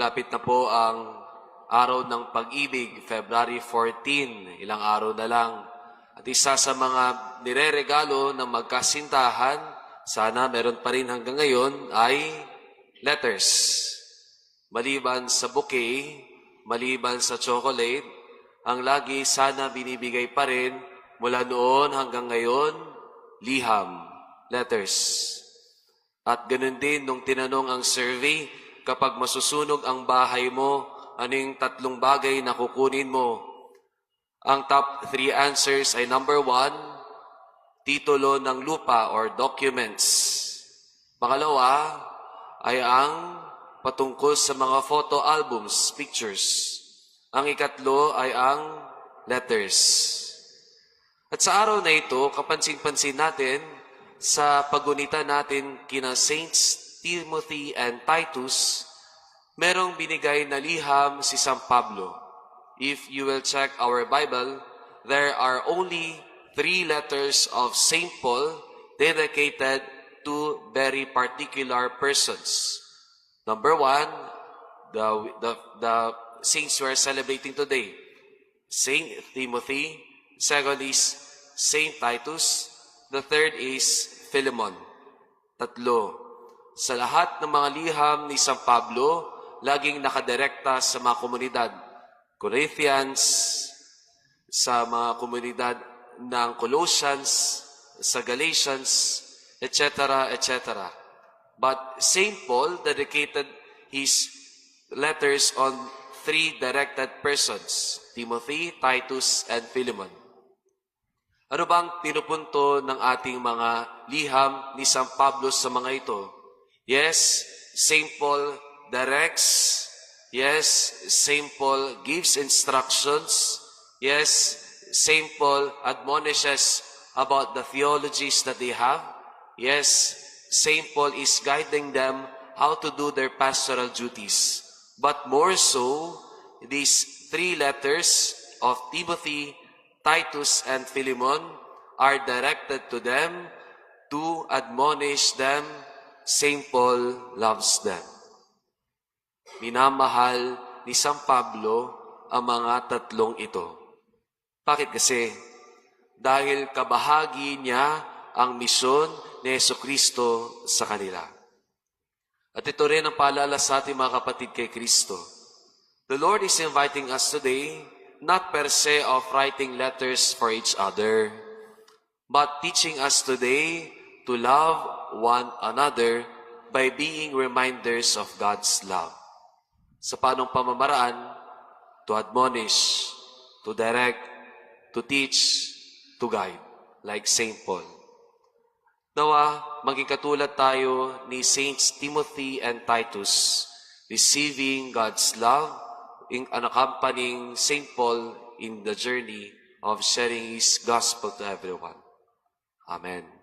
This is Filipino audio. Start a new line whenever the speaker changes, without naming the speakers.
Malapit na po ang araw ng pag-ibig, February 14, ilang araw na lang. At isa sa mga nireregalo ng magkasintahan, sana meron pa rin hanggang ngayon, ay letters. Maliban sa bouquet, maliban sa chocolate, ang lagi sana binibigay pa rin mula noon hanggang ngayon, liham, letters. At ganun din nung tinanong ang survey, kapag masusunog ang bahay mo, ano yung 3 bagay na kukunin mo? Ang top 3 answers ay number 1, titulo ng lupa or documents. Pangalawa ay ang patungkol sa mga photo albums, pictures. Ang ikatlo ay ang letters. At sa araw na ito, kapansin-pansin natin sa pagunita natin kina Saints Timothy and Titus, merong binigay na liham si San Pablo. If you will check our Bible, there are only 3 letters of Saint Paul dedicated to very particular persons. Number 1, the saints we are celebrating today, Saint Timothy. Second is Saint Titus. The third is Philemon. 3. Sa lahat ng mga liham ni San Pablo, laging nakadirekta sa mga komunidad. Corinthians, sa mga komunidad ng Colossians, sa Galatians, etc., etc. But St. Paul dedicated his letters on 3 directed persons, Timothy, Titus, and Philemon. Ano bang pinupunto ng ating mga liham ni San Pablo sa mga ito? Yes, St. Paul directs. Yes, St. Paul gives instructions. Yes, St. Paul admonishes about the theologies that they have. Yes, St. Paul is guiding them how to do their pastoral duties. But more so, these 3 letters of Timothy, Titus, and Philemon are directed to them to admonish them. St. Paul loves them. Minamahal ni San Pablo ang mga 3 ito. Bakit kasi? Dahil kabahagi niya ang misyon ni Jesucristo sa kanila. At ito rin ang paalala sa ating mga kapatid kay Kristo. The Lord is inviting us today, not per se of writing letters for each other, but teaching us today to love one another by being reminders of God's love. Sa paanong pamamaraan? To admonish, to direct, to teach, to guide, like St. Paul. Nawa, maging katulad tayo ni Saints Timothy and Titus, receiving God's love, in accompanying St. Paul in the journey of sharing His gospel to everyone. Amen.